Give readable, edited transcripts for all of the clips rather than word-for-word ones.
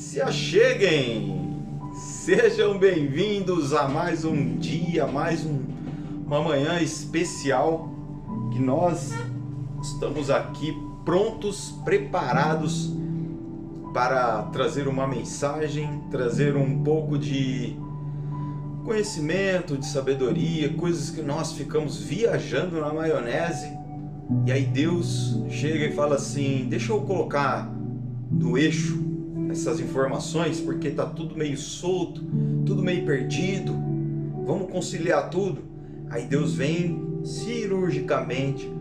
Se acheguem, sejam bem-vindos a mais um dia, uma manhã especial que nós estamos aqui prontos, preparados para trazer uma mensagem, trazer um pouco de conhecimento, de sabedoria, coisas que nós ficamos viajando na maionese. E aí Deus chega e fala assim: deixa eu colocar no eixo essas informações, porque tá tudo meio solto, tudo meio perdido, vamos conciliar tudo. Aí Deus vem cirurgicamente,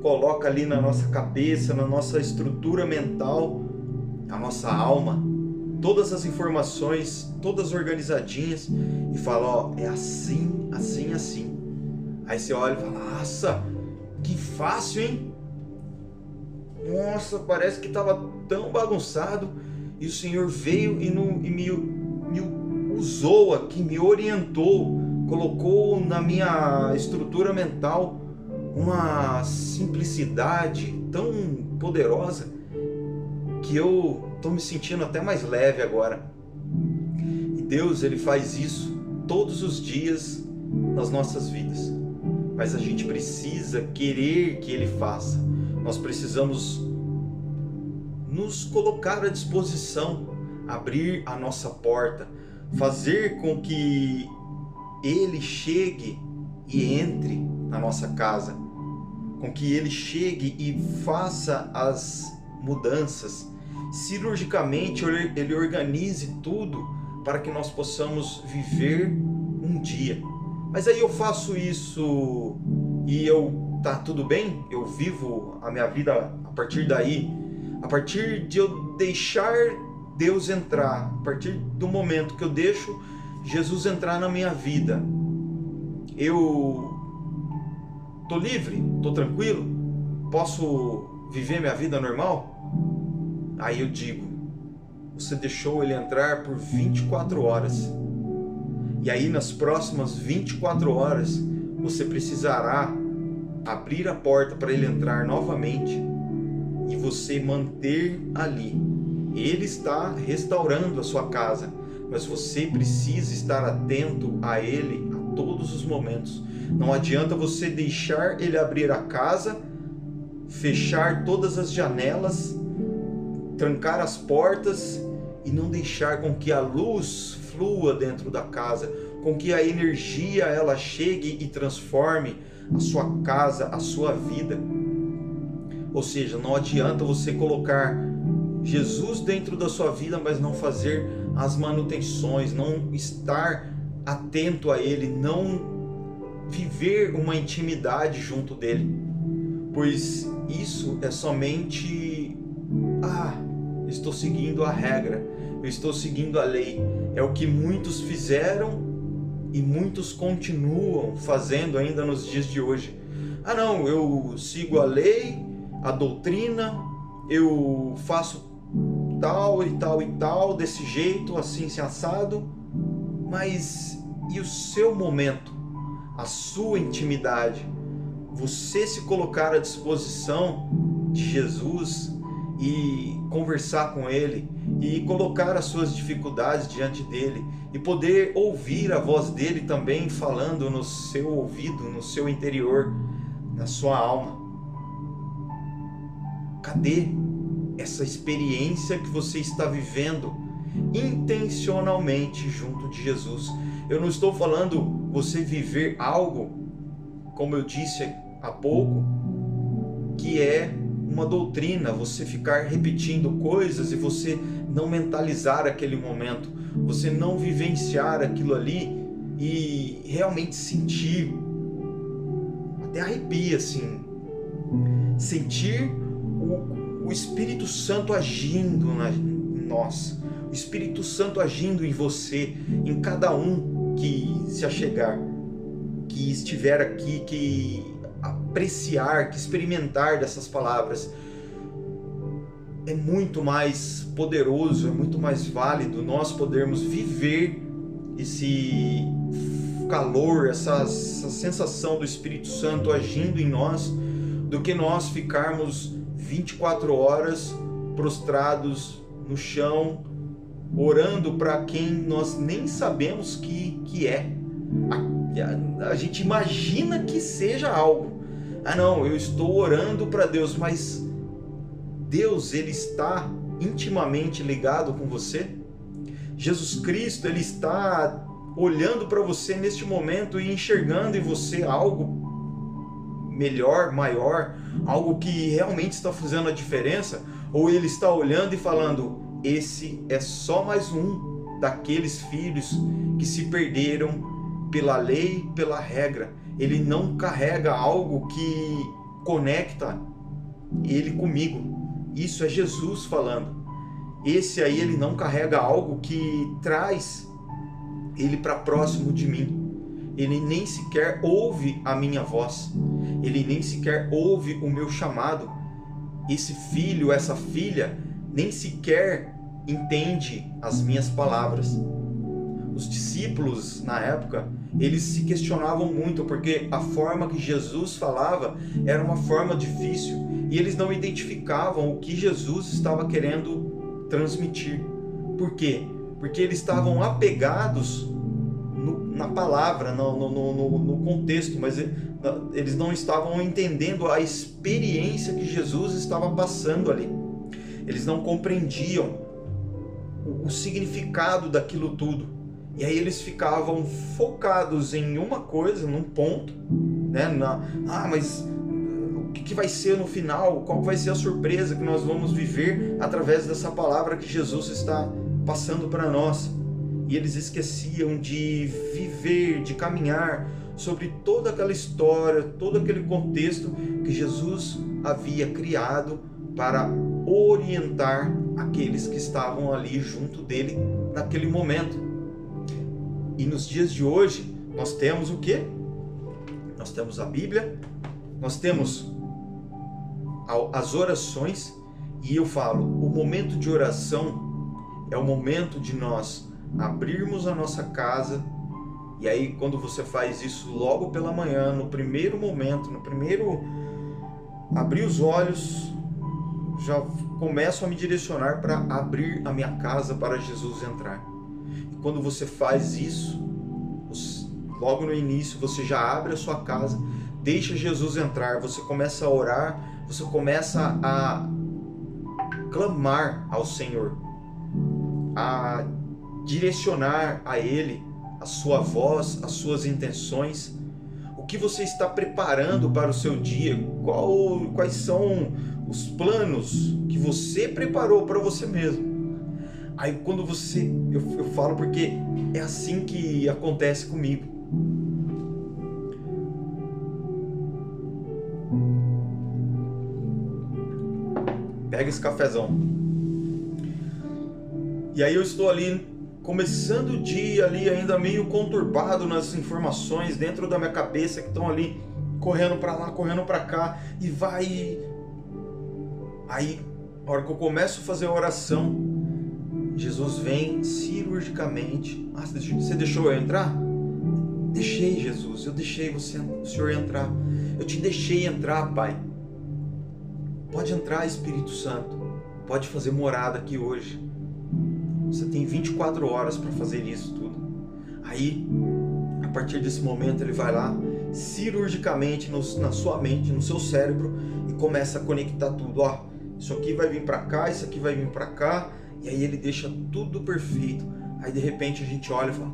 coloca ali na nossa cabeça, na nossa estrutura mental, a nossa alma, todas as informações, todas organizadinhas, e fala: ó, é assim, assim, assim. Aí você olha e fala: nossa, que fácil, hein? Nossa, parece que estava tão bagunçado, e o Senhor veio e me usou aqui, me orientou, colocou na minha estrutura mental uma simplicidade tão poderosa que eu estou me sentindo até mais leve agora. E Deus, Ele faz isso todos os dias nas nossas vidas, mas a gente precisa querer que Ele faça. Nós precisamos nos colocar à disposição, abrir a nossa porta, fazer com que Ele chegue e entre na nossa casa, com que Ele chegue e faça as mudanças. Cirurgicamente Ele organize tudo para que nós possamos viver um dia. Mas aí eu faço isso e tá tudo bem? Eu vivo a minha vida a partir daí? A partir de eu deixar Deus entrar, a partir do momento que eu deixo Jesus entrar na minha vida, eu tô livre, tô tranquilo, posso viver minha vida normal? Aí eu digo: você deixou Ele entrar por 24 horas. E aí nas próximas 24 horas você precisará abrir a porta para Ele entrar novamente e você manter ali. Ele está restaurando a sua casa, mas você precisa estar atento a Ele a todos os momentos. Não adianta você deixar Ele abrir a casa, fechar todas as janelas, trancar as portas e não deixar com que a luz flua dentro da casa, com que a energia ela chegue e transforme a sua casa, a sua vida. Ou seja, não adianta você colocar Jesus dentro da sua vida, mas não fazer as manutenções, não estar atento a Ele, não viver uma intimidade junto dele. Pois isso é somente estou seguindo a regra, eu estou seguindo a lei. É o que muitos fizeram e muitos continuam fazendo ainda nos dias de hoje. Não, eu sigo a lei, a doutrina, eu faço tal e tal e tal, desse jeito, assim, assado. Mas e o seu momento, a sua intimidade? Você se colocar à disposição de Jesus e conversar com Ele e colocar as suas dificuldades diante dele e poder ouvir a voz dele também falando no seu ouvido, no seu interior, na sua alma. Cadê essa experiência que você está vivendo intencionalmente junto de Jesus? Eu não estou falando você viver algo, como eu disse há pouco, que é uma doutrina, você ficar repetindo coisas e você não mentalizar aquele momento, você não vivenciar aquilo ali e realmente sentir, até arrepia assim, sentir o Espírito Santo agindo em nós, o Espírito Santo agindo em você, em cada um que se achegar, que estiver aqui, que apreciar, que experimentar dessas palavras. É muito mais poderoso, é muito mais válido nós podermos viver esse calor, essa sensação do Espírito Santo agindo em nós, do que nós ficarmos 24 horas prostrados no chão, orando para quem nós nem sabemos que é. A gente imagina que seja algo. Ah não, eu estou orando para Deus, mas Deus, ele está intimamente ligado com você? Jesus Cristo, ele está olhando para você neste momento e enxergando em você algo melhor, maior, algo que realmente está fazendo a diferença? Ou ele está olhando e falando, esse é só mais um daqueles filhos que se perderam pela lei, pela regra. Ele não carrega algo que conecta ele comigo. Isso é Jesus falando. Esse aí, ele não carrega algo que traz ele para próximo de mim. Ele nem sequer ouve a minha voz. Ele nem sequer ouve o meu chamado. Esse filho, essa filha, nem sequer entende as minhas palavras. Os discípulos, na época, eles se questionavam muito, porque a forma que Jesus falava era uma forma difícil, e eles não identificavam o que Jesus estava querendo transmitir. Por quê? Porque eles estavam apegados na palavra, no contexto, mas eles não estavam entendendo a experiência que Jesus estava passando ali. Eles não compreendiam o significado daquilo tudo. E aí eles ficavam focados em uma coisa, num ponto, né? Mas o que vai ser no final? Qual vai ser a surpresa que nós vamos viver através dessa palavra que Jesus está passando para nós? E eles esqueciam de viver, de caminhar sobre toda aquela história, todo aquele contexto que Jesus havia criado para orientar aqueles que estavam ali junto dele naquele momento. E nos dias de hoje, nós temos o quê? Nós temos a Bíblia, nós temos as orações, e eu falo, o momento de oração é o momento de nós abrirmos a nossa casa, e aí quando você faz isso logo pela manhã, no primeiro momento, abrir os olhos, já começo a me direcionar para abrir a minha casa para Jesus entrar. E quando você faz isso, logo no início você já abre a sua casa, deixa Jesus entrar, você começa a orar, você começa a clamar ao Senhor, a direcionar a Ele a sua voz, as suas intenções, o que você está preparando para o seu dia, quais são os planos que você preparou para você mesmo. Aí quando eu falo porque é assim que acontece comigo. Pega esse cafezão. E aí eu estou ali, começando o dia ali, ainda meio conturbado nas informações dentro da minha cabeça que estão ali, correndo para lá, correndo para cá, e vai... Aí, a hora que eu começo a fazer a oração, Jesus vem cirurgicamente. Ah, você deixou eu entrar? Deixei, Jesus, eu deixei o Senhor entrar. Eu te deixei entrar, Pai. Pode entrar, Espírito Santo. Pode fazer morada aqui hoje. Você tem 24 horas para fazer isso tudo. Aí, a partir desse momento, ele vai lá, cirurgicamente na sua mente, no seu cérebro, e começa a conectar tudo. Ó, isso aqui vai vir para cá, isso aqui vai vir para cá. E aí ele deixa tudo perfeito. Aí de repente a gente olha e fala: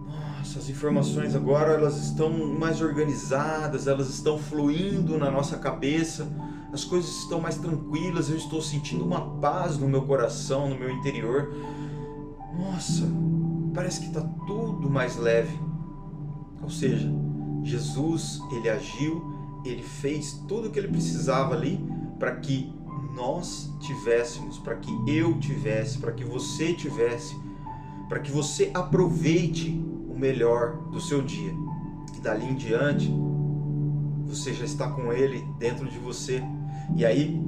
nossa, as informações agora elas estão mais organizadas, elas estão fluindo na nossa cabeça, as coisas estão mais tranquilas, eu estou sentindo uma paz no meu coração, no meu interior. Nossa, parece que está tudo mais leve. Ou seja, Jesus, ele agiu, ele fez tudo o que ele precisava ali para que nós tivéssemos, para que eu tivesse, para que você tivesse, para que você aproveite o melhor do seu dia. E dali em diante, você já está com ele dentro de você. E aí,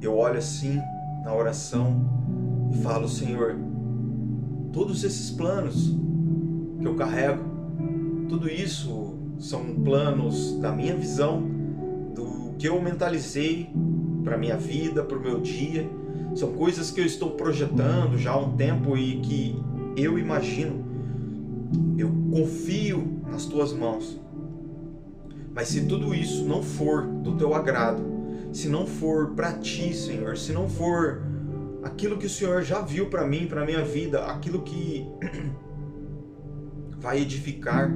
eu olho assim na oração e falo: Senhor, todos esses planos que eu carrego, tudo isso são planos da minha visão, do que eu mentalizei para minha vida, para o meu dia, São coisas que eu estou projetando já há um tempo e que eu imagino. Eu confio nas tuas mãos. Mas se tudo isso não for do teu agrado, se não for para ti, Senhor, se não for aquilo que o Senhor já viu para mim, para minha vida, aquilo que vai edificar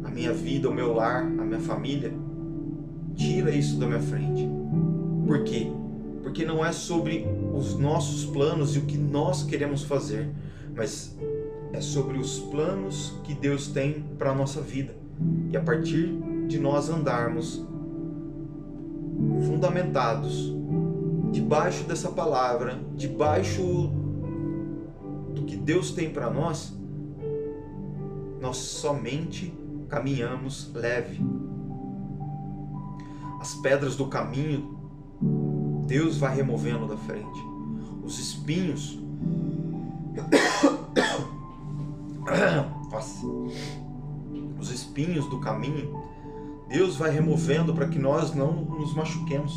a minha vida, o meu lar, a minha família, tira isso da minha frente. Por quê? Porque não é sobre os nossos planos e o que nós queremos fazer, mas é sobre os planos que Deus tem para a nossa vida. E a partir de nós andarmos fundamentados debaixo dessa palavra, debaixo do que Deus tem para nós, nós somente caminhamos leve. As pedras do caminho, Deus vai removendo da frente. Os espinhos, nossa, os espinhos do caminho, Deus vai removendo para que nós não nos machuquemos.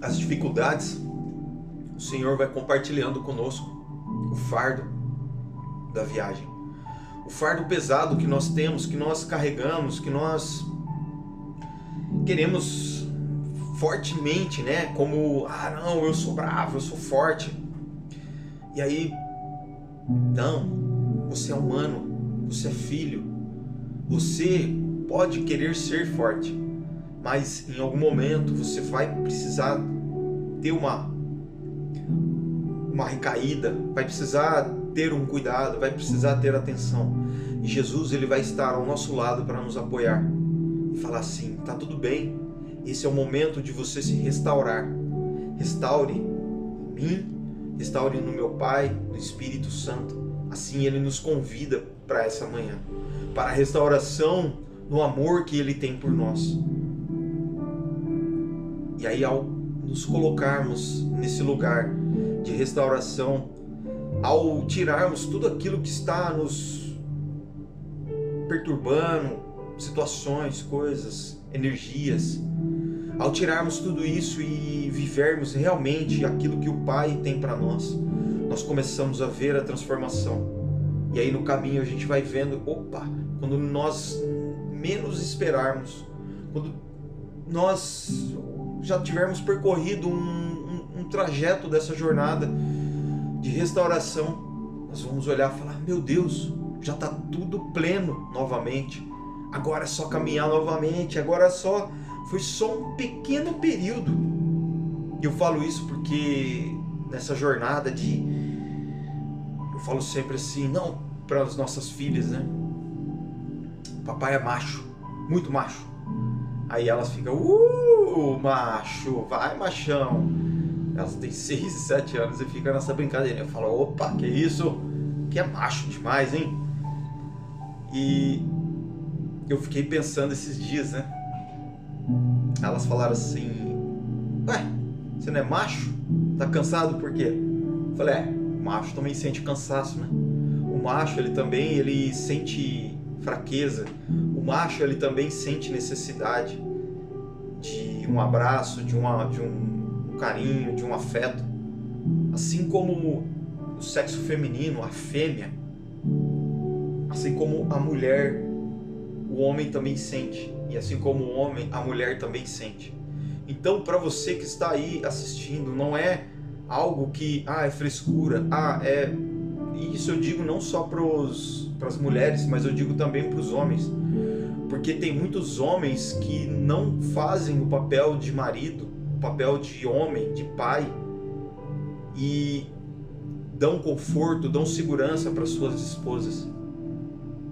As dificuldades, o Senhor vai compartilhando conosco o fardo da viagem. O fardo pesado que nós temos, que nós carregamos, que nós queremos fortemente, né? Como, não, eu sou bravo, eu sou forte. E aí, não, você é humano, você é filho, você pode querer ser forte, mas em algum momento você vai precisar ter uma recaída, vai precisar ter um cuidado, vai precisar ter atenção. E Jesus, ele vai estar ao nosso lado para nos apoiar e falar assim: tá tudo bem, esse é o momento de você se restaurar. Restaure em mim, restaure no meu Pai, no Espírito Santo. Assim ele nos convida para essa manhã, para a restauração no amor que ele tem por nós. E aí, ao nos colocarmos nesse lugar de restauração, ao tirarmos tudo aquilo que está nos perturbando, situações, coisas, energias, ao tirarmos tudo isso e vivermos realmente aquilo que o Pai tem para nós, nós começamos a ver a transformação. E aí no caminho a gente vai vendo, quando nós menos esperarmos, quando nós já tivermos percorrido um trajeto dessa jornada de restauração, nós vamos olhar e falar: meu Deus, já está tudo pleno novamente, agora é só caminhar novamente, foi só um pequeno período. E eu falo isso porque nessa jornada eu falo sempre assim, não para as nossas filhas, né? Papai é macho, muito macho. Aí elas ficam, macho, vai machão. Elas têm 6 e 7 anos e ficam nessa brincadeira. Eu falo, que isso? Que é macho demais, hein? E eu fiquei pensando esses dias, né? Elas falaram assim, você não é macho? Tá cansado por quê? Eu falei, o macho também sente cansaço, né? O macho, ele sente fraqueza. O macho, ele também sente necessidade de um abraço, de um carinho, de um afeto. Assim como o sexo feminino, a fêmea, assim como a mulher, o homem também sente. E assim como o homem, a mulher também sente. Então, para você que está aí assistindo, não é algo que, é frescura, isso eu digo não só para as mulheres, mas eu digo também para os homens. Porque tem muitos homens que não fazem o papel de marido, o papel de homem, de pai, e dão conforto, dão segurança para suas esposas.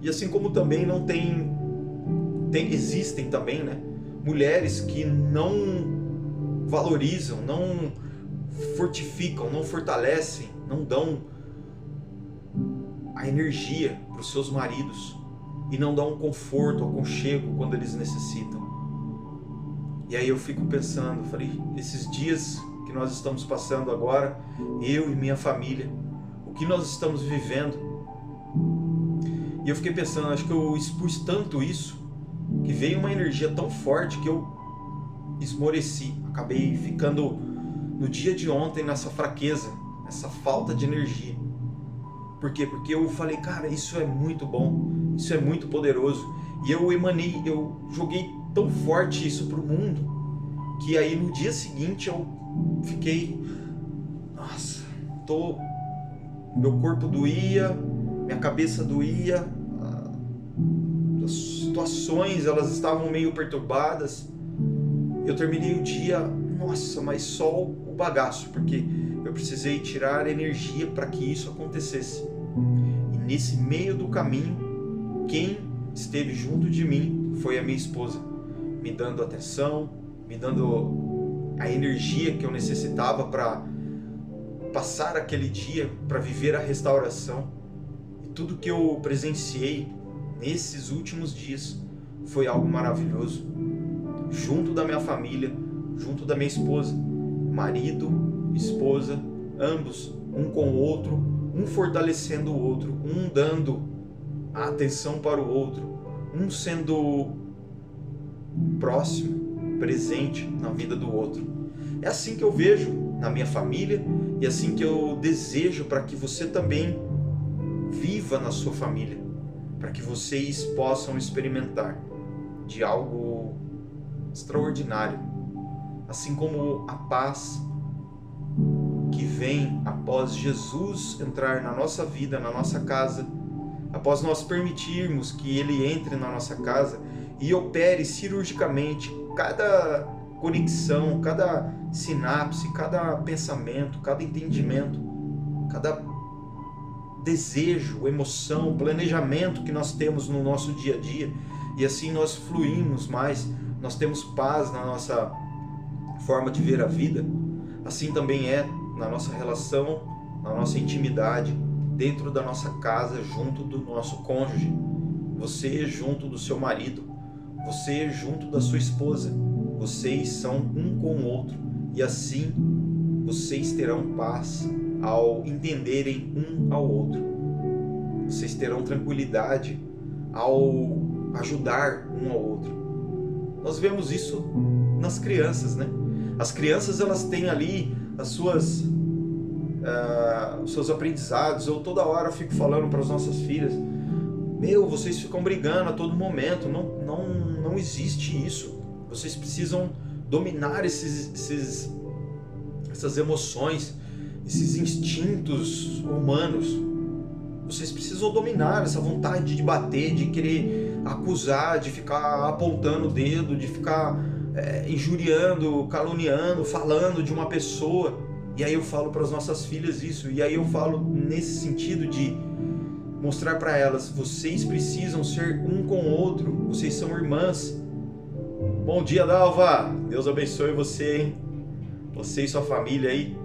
E assim como também não existem também, né, mulheres que não valorizam, não fortificam, não fortalecem, não dão a energia para os seus maridos e não dão um conforto, aconchego quando eles necessitam. E aí eu fico pensando, falei, esses dias que nós estamos passando agora, eu e minha família, o que nós estamos vivendo. E eu fiquei pensando, acho que eu expus tanto isso, que veio uma energia tão forte que eu esmoreci, acabei ficando no dia de ontem nessa fraqueza, nessa falta de energia. Por quê? Porque eu falei, cara, isso é muito bom, isso é muito poderoso. E eu joguei tão forte isso pro mundo, que aí no dia seguinte eu fiquei, nossa, meu corpo doía, minha cabeça doía, as situações elas estavam meio perturbadas. Eu terminei o dia, nossa, mas só o bagaço, porque eu precisei tirar energia para que isso acontecesse. E nesse meio do caminho, quem esteve junto de mim foi a minha esposa, me dando atenção, me dando a energia que eu necessitava para passar aquele dia, para viver a restauração. E tudo que eu presenciei nesses últimos dias foi algo maravilhoso. Junto da minha família, junto da minha esposa, marido, esposa, ambos, um com o outro, um fortalecendo o outro, um dando a atenção para o outro, um sendo próximo, presente na vida do outro. É assim que eu vejo na minha família e assim que eu desejo para que você também viva na sua família, para que vocês possam experimentar de algo extraordinário, assim como a paz que vem após Jesus entrar na nossa vida, na nossa casa, após nós permitirmos que Ele entre na nossa casa e opere cirurgicamente cada conexão, cada sinapse, cada pensamento, cada entendimento, cada desejo, emoção, planejamento que nós temos no nosso dia a dia, e assim nós fluímos mais, nós temos paz na nossa forma de ver a vida. Assim também é na nossa relação, na nossa intimidade, dentro da nossa casa, junto do nosso cônjuge, você junto do seu marido, você junto da sua esposa. Vocês são um com o outro, e assim vocês terão paz ao entenderem um ao outro. Vocês terão tranquilidade ao ajudar um ao outro. Nós vemos isso nas crianças, né? As crianças, elas têm ali as suas os seus aprendizados. Eu toda hora fico falando para as nossas filhas, vocês ficam brigando a todo momento, não existe isso. Vocês precisam dominar essas emoções, esses instintos humanos. Vocês precisam dominar essa vontade de bater, de querer acusar, de ficar apontando o dedo, de ficar injuriando, caluniando, falando de uma pessoa. E aí eu falo para as nossas filhas isso, e aí eu falo nesse sentido de mostrar para elas, vocês precisam ser um com o outro, vocês são irmãs. Bom dia, Dalva, Deus abençoe você, hein? Você e sua família aí.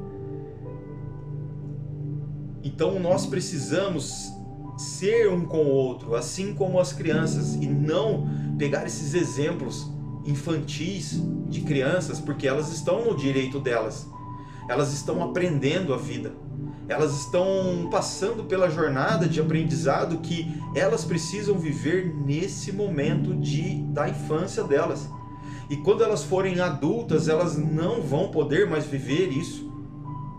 Então nós precisamos ser um com o outro, assim como as crianças, e não pegar esses exemplos infantis de crianças, porque elas estão no direito delas, elas estão aprendendo a vida, elas estão passando pela jornada de aprendizado que elas precisam viver nesse momento da infância delas. E quando elas forem adultas, elas não vão poder mais viver isso.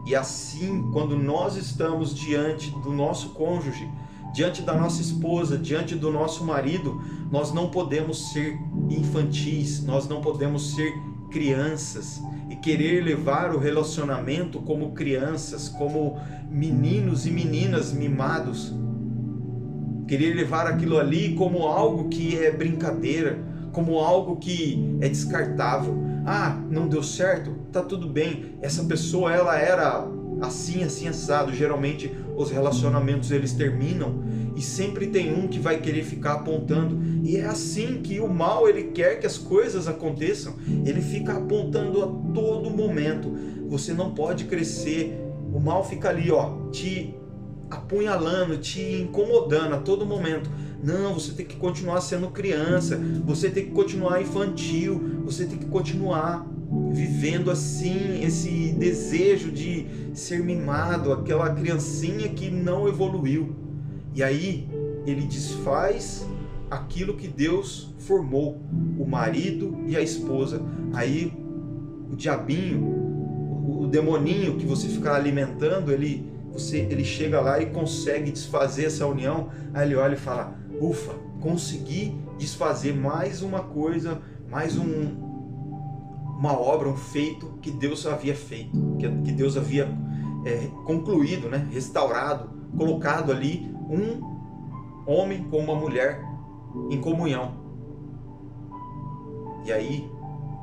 E assim, quando nós estamos diante do nosso cônjuge, diante da nossa esposa, diante do nosso marido, nós não podemos ser infantis, nós não podemos ser crianças e querer levar o relacionamento como crianças, como meninos e meninas mimados. Querer levar aquilo ali como algo que é brincadeira, como algo que é descartável. Ah, não deu certo? Tá tudo bem. Essa pessoa, ela era assim, assim, assado. Geralmente os relacionamentos eles terminam e sempre tem um que vai querer ficar apontando. E é assim que o mal ele quer que as coisas aconteçam. Ele fica apontando a todo momento. Você não pode crescer. O mal fica ali, te apunhalando, te incomodando a todo momento. Não, você tem que continuar sendo criança, você tem que continuar infantil, você tem que continuar vivendo assim, esse desejo de ser mimado, aquela criancinha que não evoluiu. E aí ele desfaz aquilo que Deus formou, o marido e a esposa. Aí o diabinho, o demoninho que você fica alimentando, ele chega lá e consegue desfazer essa união. Aí ele olha e fala: ufa, consegui desfazer mais uma coisa, mais uma obra, um feito que Deus havia feito, que Deus havia concluído, né? Restaurado, colocado ali um homem com uma mulher em comunhão. E aí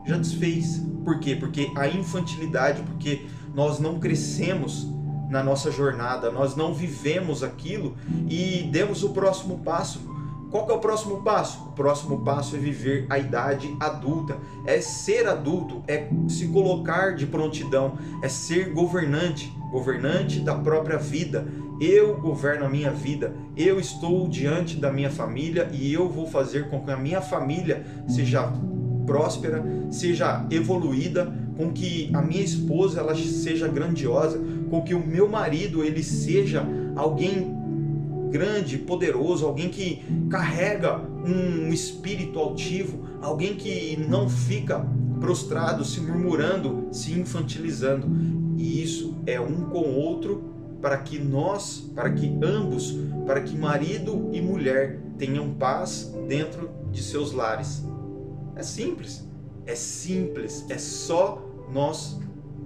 já desfez. Por quê? Porque a infantilidade, porque nós não crescemos na nossa jornada, nós não vivemos aquilo e demos o próximo passo. Qual que é o próximo passo? O próximo passo é viver a idade adulta, é ser adulto, é se colocar de prontidão, é ser governante da própria vida. Eu governo a minha vida, eu estou diante da minha família e eu vou fazer com que a minha família seja próspera, seja evoluída, com que a minha esposa ela seja grandiosa, com que o meu marido ele seja alguém grande, poderoso, alguém que carrega um espírito altivo, alguém que não fica prostrado, se murmurando, se infantilizando. E isso é um com o outro, para que ambos, para que marido e mulher tenham paz dentro de seus lares. É simples, é só nós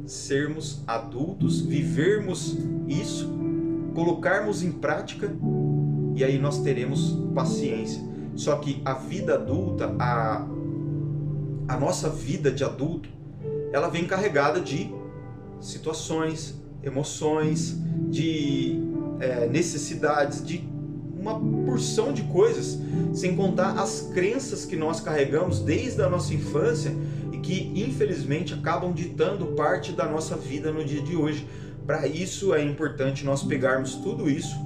sermos adultos, vivermos isso, colocarmos em prática, e aí nós teremos paciência. Só que a vida adulta, a nossa vida de adulto, ela vem carregada de situações, emoções, de necessidades, de uma porção de coisas, sem contar as crenças que nós carregamos desde a nossa infância e que infelizmente acabam ditando parte da nossa vida no dia de hoje. Para isso é importante nós pegarmos tudo isso,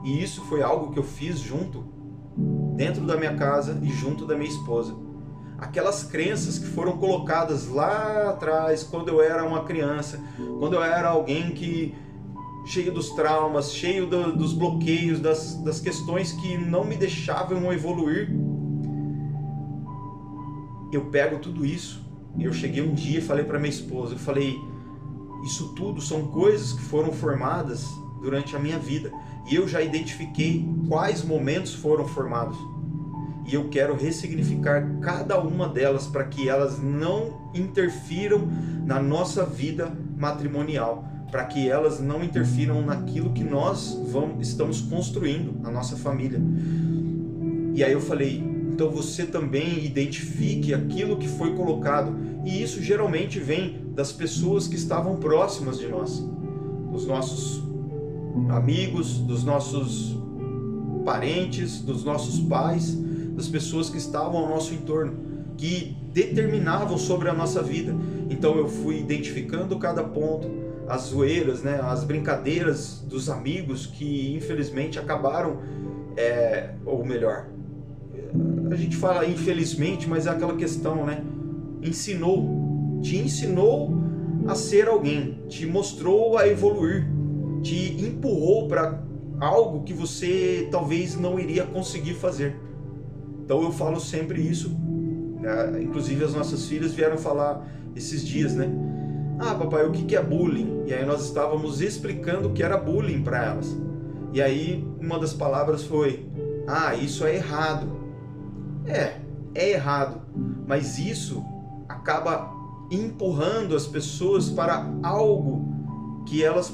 e isso foi algo que eu fiz dentro da minha casa e junto da minha esposa. Aquelas crenças que foram colocadas lá atrás, quando eu era uma criança, quando eu era alguém cheio dos traumas, cheio dos bloqueios, das questões que não me deixavam evoluir. Eu pego tudo isso, e eu cheguei um dia e falei para minha esposa, eu falei: isso tudo são coisas que foram formadas durante a minha vida, e eu já identifiquei quais momentos foram formados, e eu quero ressignificar cada uma delas para que elas não interfiram na nossa vida matrimonial, para que elas não interfiram naquilo que nós estamos construindo, a nossa família. E aí eu falei: então você também identifique aquilo que foi colocado, e isso geralmente vem das pessoas que estavam próximas de nós, dos nossos amigos, dos nossos parentes, dos nossos pais, das pessoas que estavam ao nosso entorno, que determinavam sobre a nossa vida. Então eu fui identificando cada ponto, as zoeiras, né, as brincadeiras dos amigos que infelizmente acabaram, ou melhor, a gente fala infelizmente, mas é aquela questão, né? Te ensinou a ser alguém, te mostrou a evoluir, te empurrou para algo que você talvez não iria conseguir fazer. Então eu falo sempre isso, inclusive as nossas filhas vieram falar esses dias, né? Ah, papai, o que é bullying? E aí nós estávamos explicando o que era bullying para elas. E aí uma das palavras foi: ah, isso é errado. É errado, mas isso acaba empurrando as pessoas para algo que elas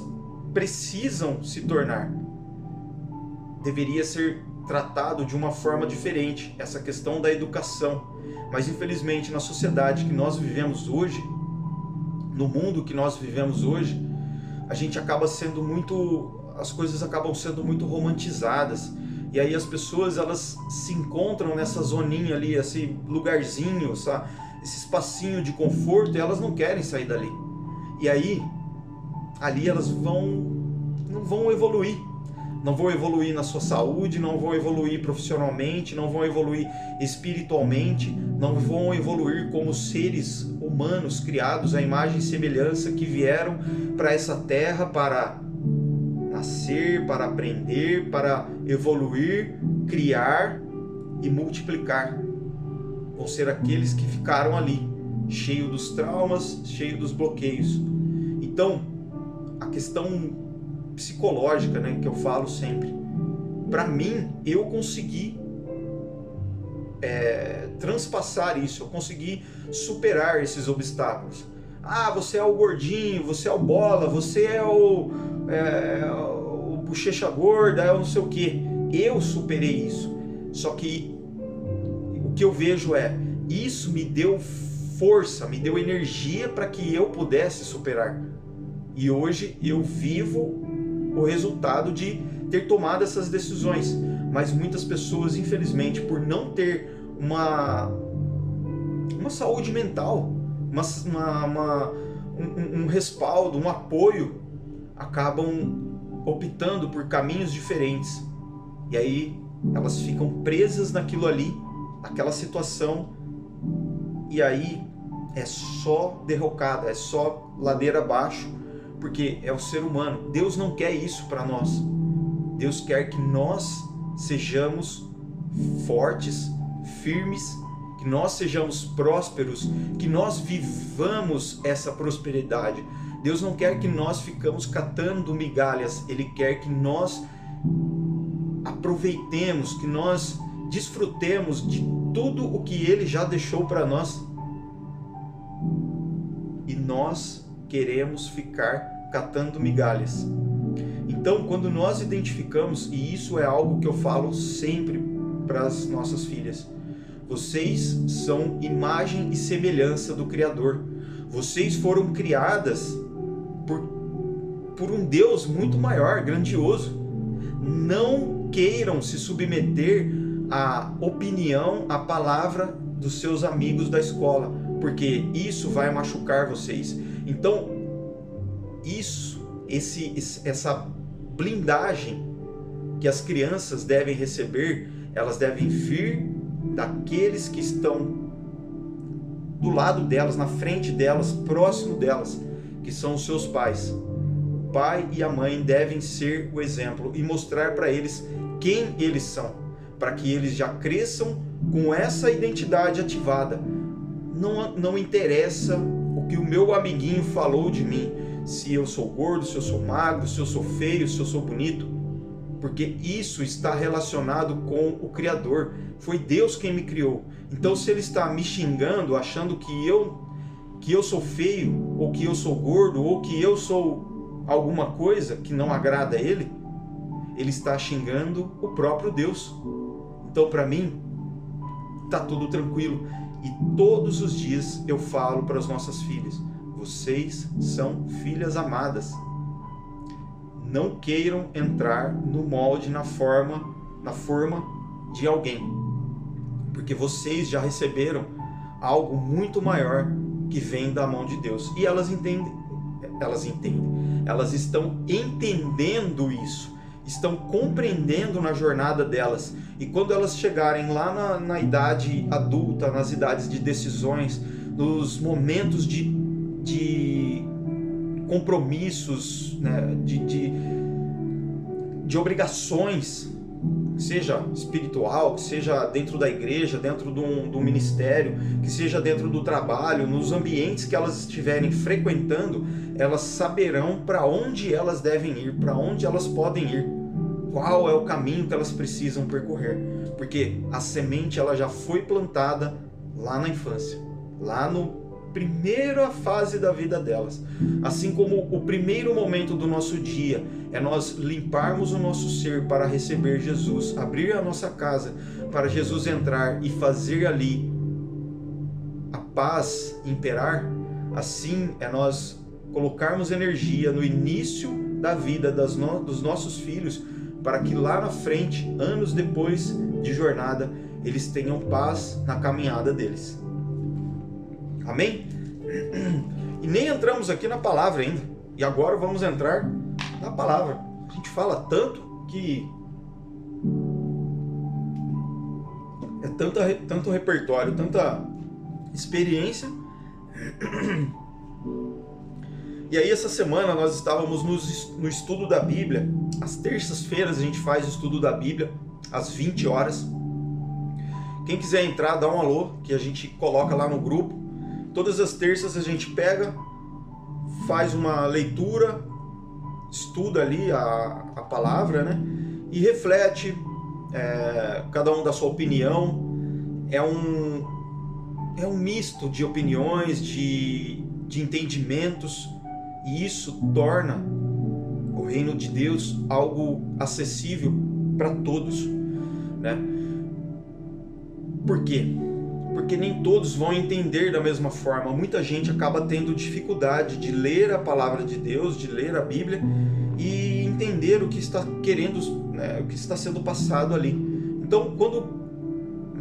precisam se tornar. Deveria ser tratado de uma forma diferente, essa questão da educação. Mas infelizmente na sociedade que nós vivemos hoje, no mundo que nós vivemos hoje, a gente acaba sendo as coisas acabam sendo muito romantizadas. E aí as pessoas, elas se encontram nessa zoninha ali, esse lugarzinho, sabe? Esse espacinho de conforto, e elas não querem sair dali. E aí, ali elas não vão evoluir. Não vão evoluir na sua saúde, não vão evoluir profissionalmente, não vão evoluir espiritualmente, não vão evoluir como seres humanos criados à imagem e semelhança que vieram para essa terra para nascer, para aprender, para evoluir, criar e multiplicar. Vão ser aqueles que ficaram ali, cheio dos traumas, cheio dos bloqueios. Então, a questão psicológica, né, que eu falo sempre, para mim, eu consegui transpassar isso, eu consegui superar esses obstáculos. Ah, você é o gordinho, você é o bola, você é o bochecha gorda, é o não sei o que. Eu superei isso. Só que o que eu vejo isso me deu força, me deu energia para que eu pudesse superar. E hoje eu vivo o resultado de ter tomado essas decisões. Mas muitas pessoas, infelizmente, por não ter uma saúde mental, um respaldo, um apoio, acabam optando por caminhos diferentes. E aí elas ficam presas naquilo ali, naquela situação, e aí é só derrocada, é só ladeira abaixo, porque é o ser humano. Deus não quer isso para nós. Deus quer que nós sejamos fortes, firmes, que nós sejamos prósperos, que nós vivamos essa prosperidade. Deus não quer que nós ficamos catando migalhas, Ele quer que nós aproveitemos, que nós desfrutemos de tudo o que Ele já deixou para nós. E nós queremos ficar catando migalhas. Então, quando nós identificamos, e isso é algo que eu falo sempre para as nossas filhas, vocês são imagem e semelhança do Criador. Vocês foram criadas por um Deus muito maior, grandioso. Não queiram se submeter à opinião, à palavra dos seus amigos da escola, porque isso vai machucar vocês. Então, essa blindagem que as crianças devem receber, elas devem vir daqueles que estão do lado delas, na frente delas, próximo delas, que são os seus pais. O pai e a mãe devem ser o exemplo e mostrar para eles quem eles são, para que eles já cresçam com essa identidade ativada. Não interessa o que o meu amiguinho falou de mim, se eu sou gordo, se eu sou magro, se eu sou feio, se eu sou bonito, porque isso está relacionado com o Criador. Foi Deus quem me criou. Então, se Ele está me xingando, achando que eu sou feio, ou que eu sou gordo, ou que eu sou alguma coisa que não agrada a Ele, Ele está xingando o próprio Deus. Então, para mim, está tudo tranquilo. E todos os dias eu falo para as nossas filhas: vocês são filhas amadas. Não queiram entrar no molde, na forma de alguém, porque vocês já receberam algo muito maior que vem da mão de Deus. E elas entendem, elas estão entendendo isso, estão compreendendo na jornada delas. E quando elas chegarem lá na idade adulta, nas idades de decisões, nos momentos de compromissos, né, de obrigações, seja espiritual, que seja dentro da igreja, dentro do ministério, que seja dentro do trabalho, nos ambientes que elas estiverem frequentando, elas saberão para onde elas devem ir, para onde elas podem ir, qual é o caminho que elas precisam percorrer, porque a semente ela já foi plantada lá na infância, lá no primeira fase da vida delas. Assim como o primeiro momento do nosso dia é nós limparmos o nosso ser para receber Jesus, abrir a nossa casa para Jesus entrar e fazer ali a paz imperar, assim é nós colocarmos energia no início da vida dos nossos filhos, para que lá na frente, anos depois de jornada, eles tenham paz na caminhada deles. Amém? E nem entramos aqui na palavra ainda. E agora vamos entrar na palavra. A gente fala tanto que é tanto repertório, tanta experiência. E aí essa semana nós estávamos no estudo da Bíblia. Às terças-feiras a gente faz o estudo da Bíblia, às 20 horas. Quem quiser entrar, dá um alô, que a gente coloca lá no grupo. Todas as terças a gente pega, faz uma leitura, estuda ali a palavra, né? E reflete, cada um dá sua opinião. É um misto de opiniões, de entendimentos, e isso torna o reino de Deus algo acessível para todos, né? Por quê? Porque nem todos vão entender da mesma forma. Muita gente acaba tendo dificuldade de ler a palavra de Deus, de ler a Bíblia e entender o que está querendo, né, o que está sendo passado ali. Então, quando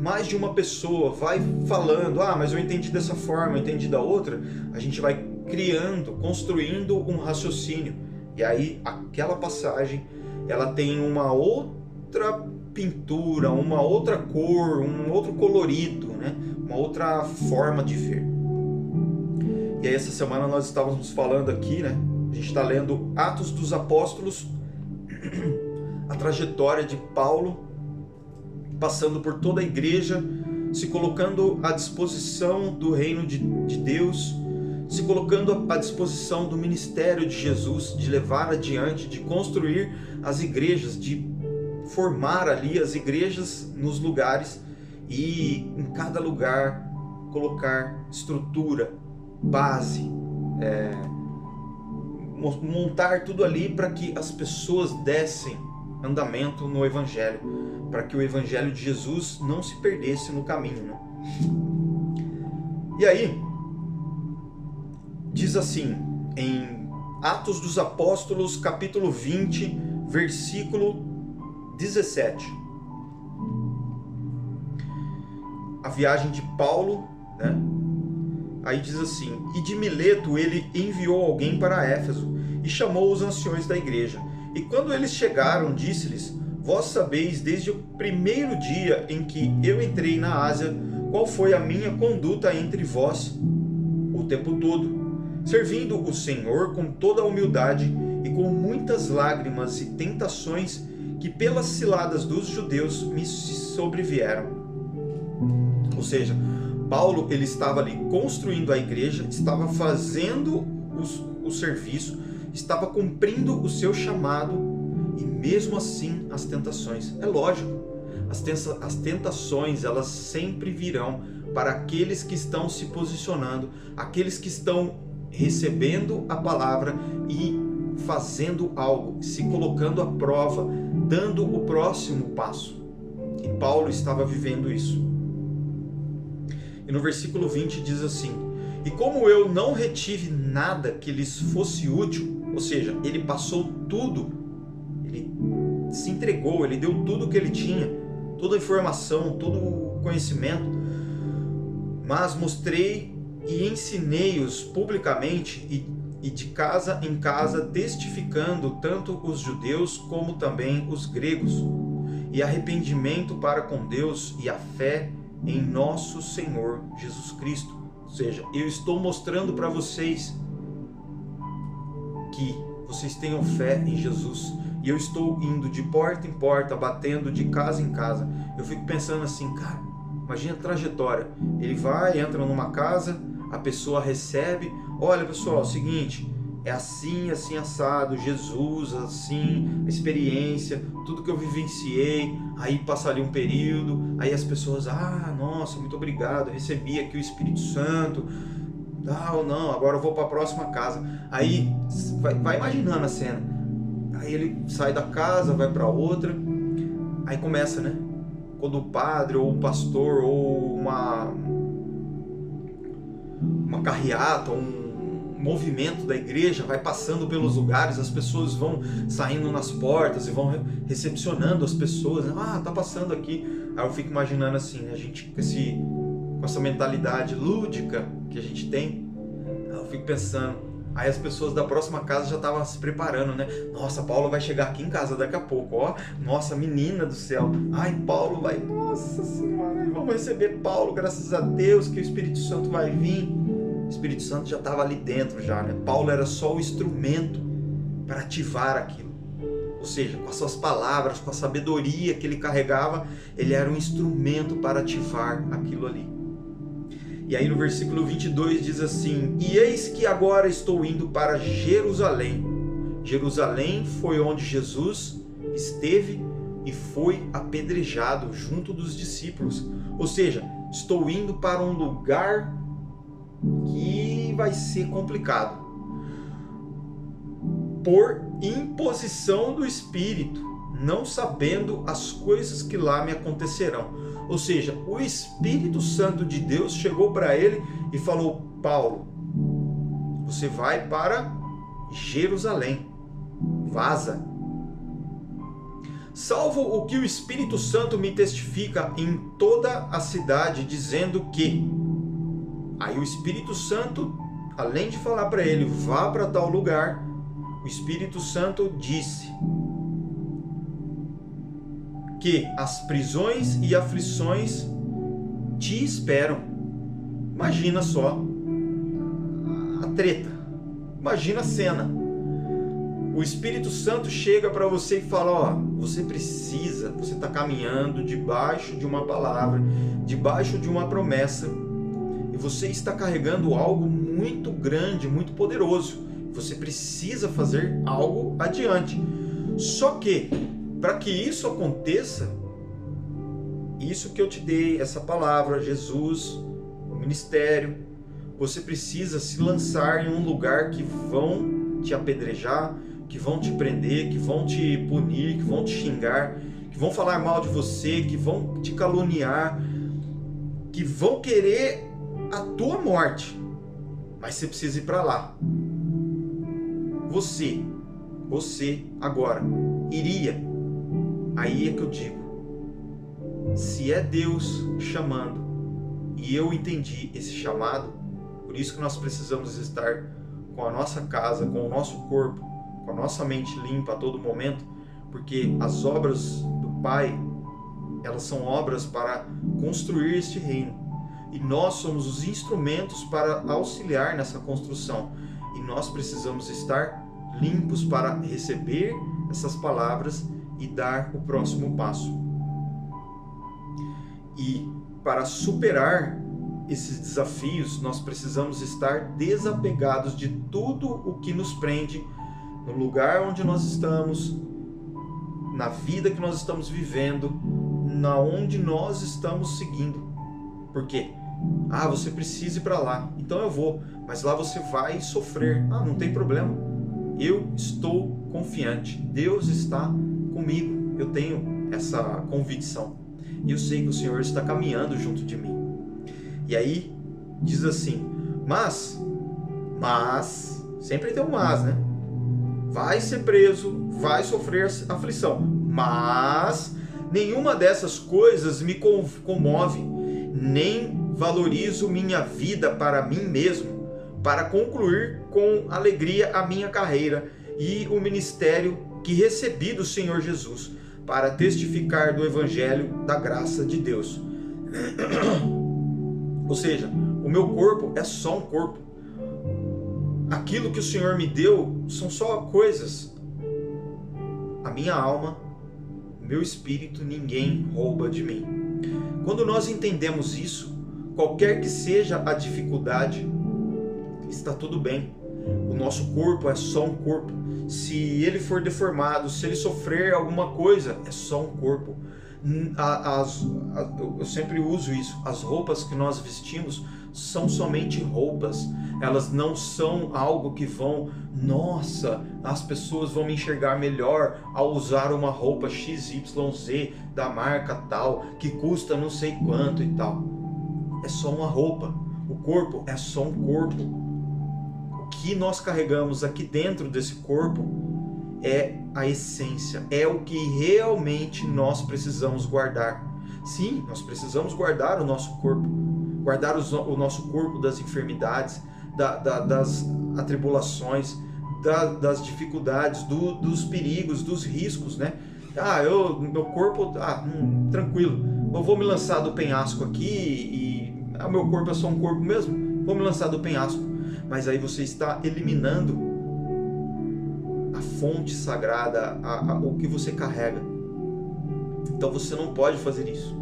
mais de uma pessoa vai falando, mas eu entendi dessa forma, eu entendi da outra, a gente vai criando, construindo um raciocínio. E aí, aquela passagem, ela tem uma outra pintura, uma outra cor, um outro colorido, né? Uma outra forma de ver. E aí essa semana nós estávamos falando aqui, né? A gente está lendo Atos dos Apóstolos, a trajetória de Paulo, passando por toda a igreja, se colocando à disposição do reino de Deus, se colocando à disposição do ministério de Jesus, de levar adiante, de construir as igrejas, de formar ali as igrejas nos lugares e em cada lugar colocar estrutura, base, montar tudo ali para que as pessoas dessem andamento no Evangelho, para que o Evangelho de Jesus não se perdesse no caminho, né? E aí, diz assim, em Atos dos Apóstolos, capítulo 20, versículo 17. A viagem de Paulo, né? Aí diz assim: e de Mileto ele enviou alguém para Éfeso e chamou os anciões da igreja. E quando eles chegaram, disse-lhes: vós sabeis desde o primeiro dia em que eu entrei na Ásia, qual foi a minha conduta entre vós o tempo todo, servindo o Senhor com toda a humildade e com muitas lágrimas e tentações que pelas ciladas dos judeus me sobrevieram. Ou seja, Paulo ele estava ali construindo a igreja, estava fazendo o serviço, estava cumprindo o seu chamado, e mesmo assim as tentações. É lógico, as tentações elas sempre virão para aqueles que estão se posicionando, aqueles que estão recebendo a palavra e fazendo algo, se colocando à prova, dando o próximo passo. E Paulo estava vivendo isso. E no versículo 20 diz assim: e como eu não retive nada que lhes fosse útil, ou seja, ele passou tudo, ele se entregou, ele deu tudo o que ele tinha, toda a informação, todo o conhecimento, mas mostrei e ensinei-os publicamente e de casa em casa, testificando tanto os judeus como também os gregos, e arrependimento para com Deus e a fé em nosso Senhor Jesus Cristo. Ou seja, eu estou mostrando para vocês que vocês tenham fé em Jesus, e eu estou indo de porta em porta, batendo de casa em casa. Eu fico pensando assim, cara, imagina a trajetória. Ele vai, entra numa casa, a pessoa recebe: olha pessoal, é o seguinte, é assim, assim assado, Jesus, assim, a experiência, tudo que eu vivenciei. Aí passa ali um período, aí as pessoas: nossa, muito obrigado, recebi aqui o Espírito Santo, ou não, agora eu vou para a próxima casa. Aí vai imaginando a cena. Aí ele sai da casa, vai para outra, aí começa, né? Quando o padre ou o pastor ou uma carreata, um movimento da igreja vai passando pelos lugares, as pessoas vão saindo nas portas e vão recepcionando as pessoas, né? Tá passando aqui. Aí eu fico imaginando assim, a gente com essa mentalidade lúdica que a gente tem, eu fico pensando, aí as pessoas da próxima casa já estavam se preparando, né? Nossa, Paulo vai chegar aqui em casa daqui a pouco, ó. Nossa, menina do céu. Ai, Paulo vai... Nossa Senhora, vamos receber Paulo, graças a Deus que o Espírito Santo vai vir. O Espírito Santo já estava ali dentro já, né? Paulo era só o instrumento para ativar aquilo. Ou seja, com as suas palavras, com a sabedoria que ele carregava, ele era um instrumento para ativar aquilo ali. E E aí no versículo 22 diz assim: e eis que agora estou indo para Jerusalém. Jerusalém foi onde Jesus esteve e foi apedrejado junto dos discípulos. Ou seja, estou indo para um lugar que vai ser complicado. Por imposição do Espírito, não sabendo as coisas que lá me acontecerão. Ou seja, o Espírito Santo de Deus chegou para ele e falou: Paulo, você vai para Jerusalém, vaza. Salvo o que o Espírito Santo me testifica em toda a cidade, dizendo que... Aí o Espírito Santo, além de falar para ele, vá para tal lugar, o Espírito Santo disse que as prisões e aflições te esperam. Imagina só a treta, imagina a cena. O Espírito Santo chega para você e fala: ó, você está caminhando debaixo de uma palavra, debaixo de uma promessa, e você está carregando algo muito grande, muito poderoso. Você precisa fazer algo adiante. Só que, para que isso aconteça, isso que eu te dei, essa palavra, Jesus, o ministério, você precisa se lançar em um lugar que vão te apedrejar, que vão te prender, que vão te punir, que vão te xingar, que vão falar mal de você, que vão te caluniar, que vão querer a tua morte. Mas você precisa ir para lá. Você agora iria. Aí é que eu digo, se é Deus chamando e eu entendi esse chamado, por isso que nós precisamos estar com a nossa casa, com o nosso corpo, com a nossa mente limpa a todo momento, porque as obras do Pai, elas são obras para construir este reino, e nós somos os instrumentos para auxiliar nessa construção, e nós precisamos estar limpos para receber essas palavras e dar o próximo passo. E para superar esses desafios, nós precisamos estar desapegados de tudo o que nos prende no lugar onde nós estamos, na vida que nós estamos vivendo, na onde nós estamos seguindo. Por quê? Ah, você precisa ir para lá, então eu vou, mas lá você vai sofrer. Ah, não tem problema. Eu estou confiante, Deus está comigo, eu tenho essa convicção. E eu sei que o Senhor está caminhando junto de mim. E aí, diz assim, mas, sempre tem um mas, né? Vai ser preso, vai sofrer aflição, mas nenhuma dessas coisas me comove, nem valorizo minha vida para mim mesmo, para concluir com alegria a minha carreira e o ministério que recebi do Senhor Jesus, para testificar do Evangelho da graça de Deus. Ou seja, o meu corpo é só um corpo. Aquilo que o Senhor me deu são só coisas. A minha alma, o meu espírito, ninguém rouba de mim. Quando nós entendemos isso, qualquer que seja a dificuldade, está tudo bem. O nosso corpo é só um corpo. Se ele for deformado, se ele sofrer alguma coisa, é só um corpo. Eu sempre uso isso. As roupas que nós vestimos são somente roupas. Elas não são algo que vão... Nossa, as pessoas vão me enxergar melhor ao usar uma roupa XYZ da marca tal, que custa não sei quanto e tal. É só uma roupa. O corpo é só um corpo. O que nós carregamos aqui dentro desse corpo é a essência, é o que realmente nós precisamos guardar. Sim, nós precisamos guardar o nosso corpo, guardar o nosso corpo das enfermidades, das atribulações, das dificuldades, dos perigos, dos riscos, né? Meu corpo, tranquilo, eu vou me lançar do penhasco aqui e meu corpo é só um corpo mesmo, vou me lançar do penhasco. Mas aí você está eliminando a fonte sagrada, o que você carrega. Então você não pode fazer isso.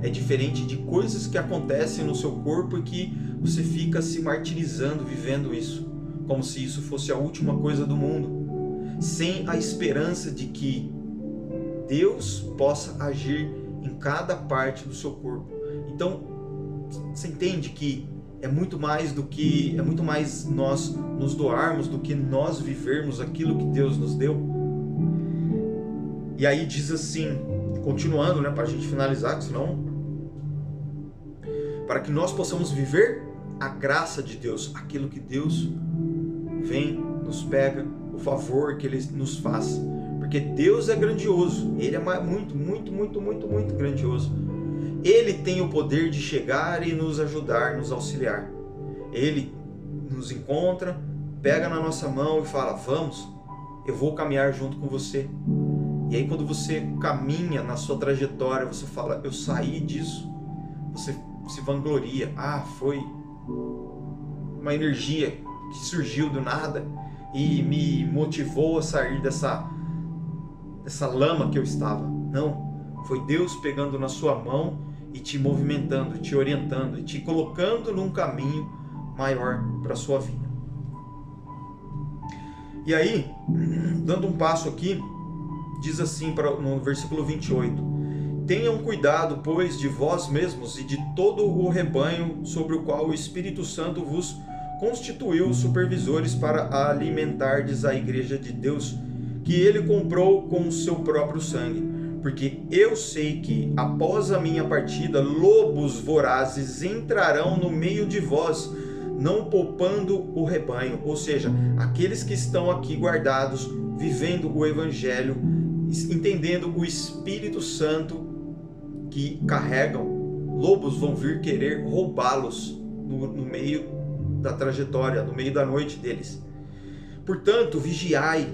é diferente de coisas que acontecem no seu corpo e que você fica se martirizando, vivendo isso, como se isso fosse a última coisa do mundo, sem a esperança de que Deus possa agir em cada parte do seu corpo. Então, você entende que é muito mais nós nos doarmos do que nós vivermos aquilo que Deus nos deu. E aí diz assim, continuando, para a gente finalizar, senão, para que nós possamos viver a graça de Deus, aquilo que Deus vem, nos pega, o favor que Ele nos faz. Porque Deus é grandioso, Ele é muito, muito, muito, muito, muito grandioso. Ele tem o poder de chegar e nos ajudar, nos auxiliar. Ele nos encontra, pega na nossa mão e fala, vamos, eu vou caminhar junto com você. E aí quando você caminha na sua trajetória, você fala, eu saí disso, você se vangloria, foi uma energia que surgiu do nada e me motivou a sair dessa lama que eu estava. Não, foi Deus pegando na sua mão e te movimentando, te orientando, e te colocando num caminho maior para a sua vida. E aí, dando um passo aqui, diz assim no versículo 28, tenham cuidado, pois, de vós mesmos e de todo o rebanho sobre o qual o Espírito Santo vos constituiu supervisores para alimentardes a igreja de Deus, que ele comprou com o seu próprio sangue. Porque eu sei que, após a minha partida, lobos vorazes entrarão no meio de vós, não poupando o rebanho. Ou seja, aqueles que estão aqui guardados, vivendo o Evangelho, entendendo o Espírito Santo que carregam, lobos vão vir querer roubá-los no meio da trajetória, no meio da noite deles. Portanto, vigiai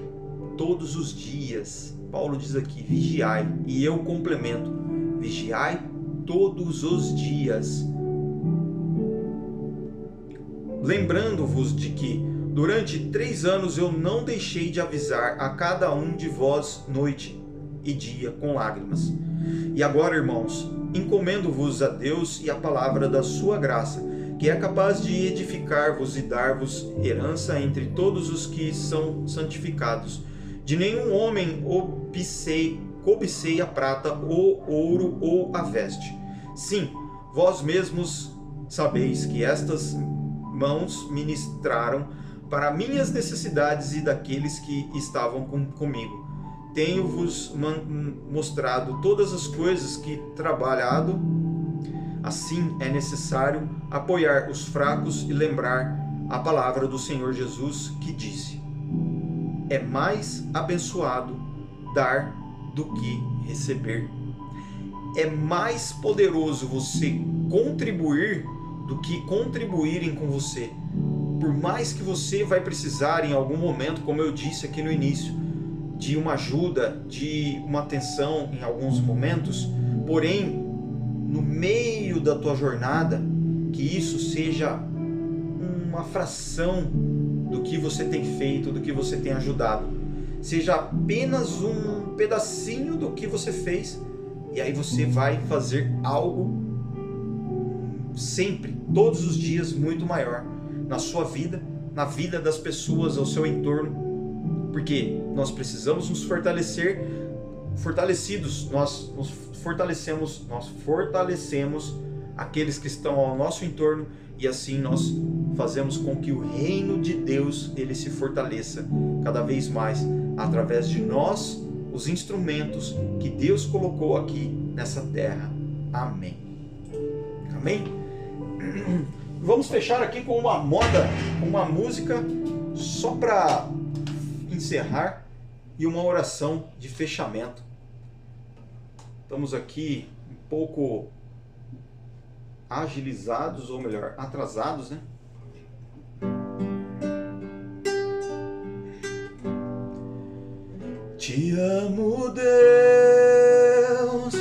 todos os dias. Paulo diz aqui, vigiai, e eu complemento, vigiai todos os dias, lembrando-vos de que durante 3 anos eu não deixei de avisar a cada um de vós noite e dia com lágrimas. E agora, irmãos, encomendo-vos a Deus e a palavra da sua graça, que é capaz de edificar-vos e dar-vos herança entre todos os que são santificados. De nenhum homem cobicei a prata, ou ouro, ou a veste. Sim, vós mesmos sabeis que estas mãos ministraram para minhas necessidades e daqueles que estavam comigo. Tenho-vos mostrado todas as coisas que trabalhado. Assim é necessário apoiar os fracos e lembrar a palavra do Senhor Jesus, que disse: é mais abençoado dar do que receber. É mais poderoso você contribuir do que contribuírem com você. Por mais que você vai precisar em algum momento, como eu disse aqui no início, de uma ajuda, de uma atenção em alguns momentos, porém, no meio da tua jornada, que isso seja uma fração do que você tem feito, do que você tem ajudado. Seja apenas um pedacinho do que você fez, e aí você vai fazer algo sempre, todos os dias, muito maior na sua vida, na vida das pessoas ao seu entorno, porque nós precisamos nos fortalecer. Fortalecidos, nós fortalecemos aqueles que estão ao nosso entorno, e assim nós fazemos com que o reino de Deus ele se fortaleça cada vez mais através de nós, os instrumentos que Deus colocou aqui nessa terra. Amém. Amém? Vamos fechar aqui com uma música só para encerrar e uma oração de fechamento. Estamos aqui um pouco agilizados, ou melhor, atrasados, né? Te amo, Deus,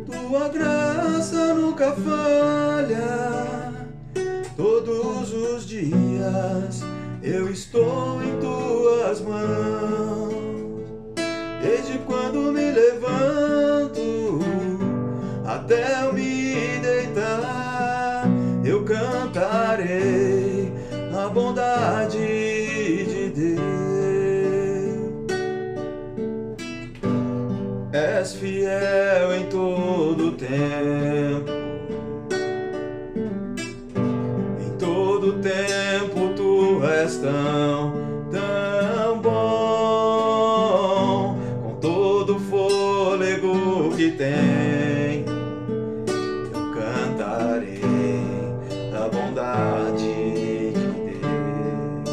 tua graça nunca falha. Todos os dias eu estou em tuas mãos. Desde quando me levanto até eu me deitar, eu cantarei a bondade de Deus. És fiel em todo tempo, em todo tempo tu és tão bom, com todo o fôlego que tenho, eu cantarei a bondade de Deus.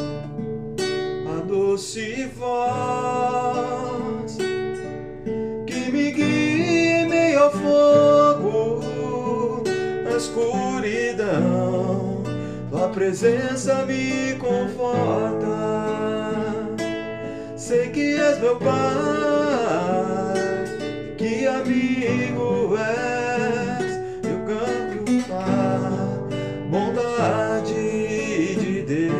A doce voz que me guia em meio ao fogo, na escuridão, tua presença me conforta. Sei que és meu Pai, que amigo és, eu canto a bondade de Deus.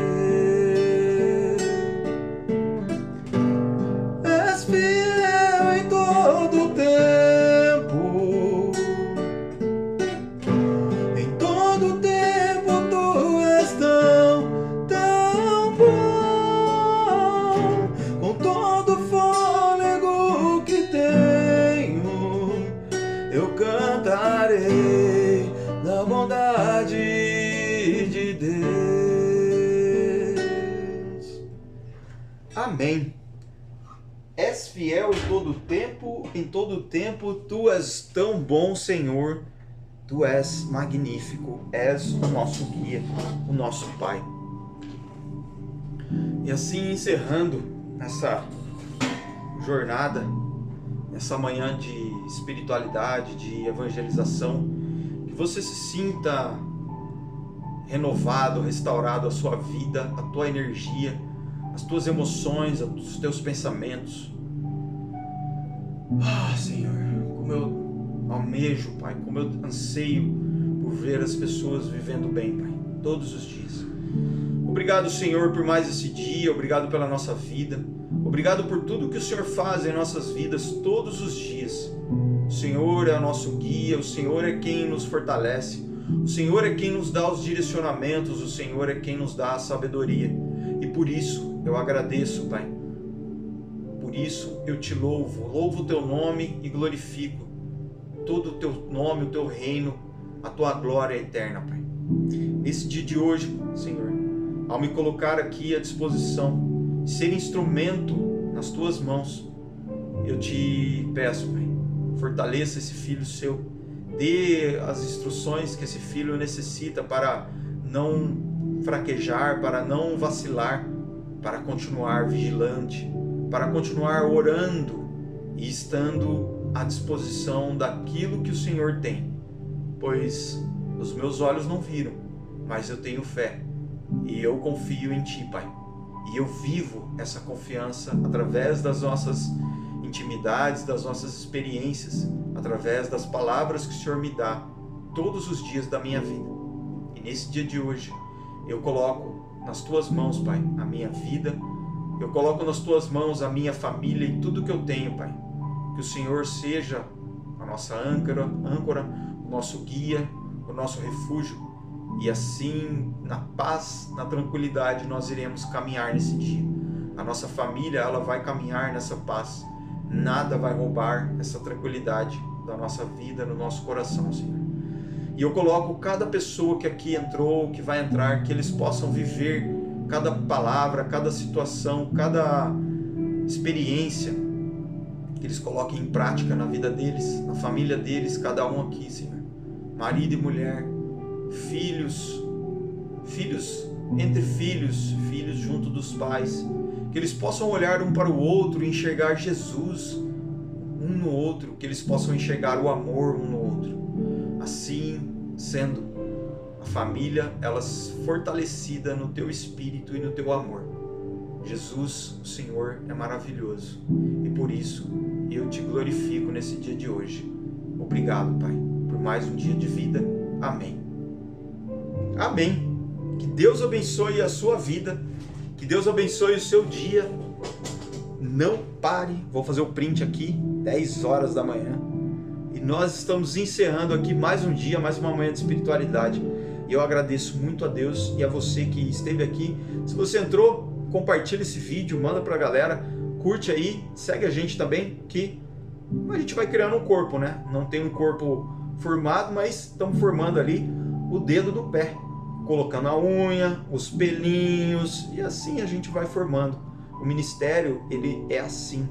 És fiel em todo tempo, em todo tempo tu és tão bom, com todo fôlego que tenho, eu cantarei da bondade de Deus. Amém. És fiel em todo tempo tu és tão bom, Senhor. Tu és magnífico, és o nosso guia, o nosso Pai. E assim, encerrando essa jornada, essa manhã de espiritualidade, de evangelização, que você se sinta renovado, restaurado, a sua vida, a tua energia, as tuas emoções, os teus pensamentos. Senhor, como eu almejo, Pai, como eu anseio por ver as pessoas vivendo bem, Pai, todos os dias. Obrigado, Senhor, por mais esse dia, obrigado pela nossa vida, obrigado por tudo que o Senhor faz em nossas vidas todos os dias. O Senhor é o nosso guia, o Senhor é quem nos fortalece, o Senhor é quem nos dá os direcionamentos, o Senhor é quem nos dá a sabedoria. E por isso eu agradeço, Pai. Por isso eu te louvo o teu nome e glorifico todo o teu nome, o teu reino, a tua glória eterna, Pai. Nesse dia de hoje, Senhor, ao me colocar aqui à disposição, ser instrumento nas tuas mãos, eu te peço, Pai, fortaleça esse filho seu, dê as instruções que esse filho necessita para não fraquejar, para não vacilar, para continuar vigilante, para continuar orando e estando à disposição daquilo que o Senhor tem, pois os meus olhos não viram, mas eu tenho fé e eu confio em Ti, Pai, e eu vivo essa confiança através das nossas intimidades, das nossas experiências, através das palavras que o Senhor me dá todos os dias da minha vida. E nesse dia de hoje eu coloco nas Tuas mãos, Pai, a minha vida, eu coloco nas Tuas mãos a minha família e tudo que eu tenho, Pai. Que o Senhor seja a nossa âncora, o nosso guia, o nosso refúgio. E assim, na paz, na tranquilidade, nós iremos caminhar nesse dia. A nossa família, ela vai caminhar nessa paz. Nada vai roubar essa tranquilidade da nossa vida, no nosso coração, Senhor. E eu coloco cada pessoa que aqui entrou, que vai entrar, que eles possam viver cada palavra, cada situação, cada experiência, que eles coloquem em prática na vida deles, na família deles, cada um aqui, Senhor. Marido e mulher, filhos entre filhos, filhos junto dos pais, que eles possam olhar um para o outro e enxergar Jesus um no outro, que eles possam enxergar o amor um no outro. Assim sendo, a família, ela fortalecida no teu espírito e no teu amor. Jesus, o Senhor, é maravilhoso e por isso eu te glorifico nesse dia de hoje. Obrigado, Pai, por mais um dia de vida. Amém. Amém. Que Deus abençoe a sua vida, que Deus abençoe o seu dia. Não pare, vou fazer o print aqui, 10 horas da manhã. E nós estamos encerrando aqui mais um dia, mais uma manhã de espiritualidade. E eu agradeço muito a Deus e a você que esteve aqui. Se você entrou, compartilha esse vídeo, manda pra galera, curte aí, segue a gente também, que a gente vai criando um corpo, né? Não tem um corpo formado, mas estamos formando ali o dedo do pé, colocando a unha, os pelinhos, e assim a gente vai formando. O ministério, ele é assim.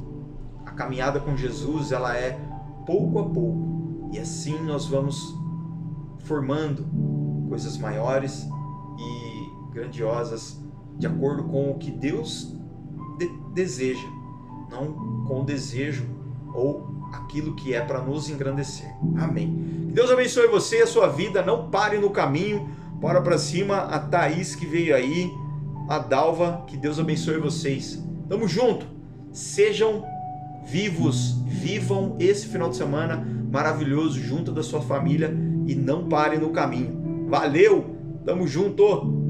A caminhada com Jesus, ela é pouco a pouco. E assim nós vamos formando coisas maiores e grandiosas, de acordo com o que Deus deseja, não com o desejo ou aquilo que é para nos engrandecer. Amém. Que Deus abençoe você e a sua vida. Não pare no caminho. Bora para cima. A Thaís que veio aí, a Dalva, que Deus abençoe vocês. Tamo junto. Sejam vivos, vivam esse final de semana maravilhoso junto da sua família e não parem no caminho. Valeu, tamo junto.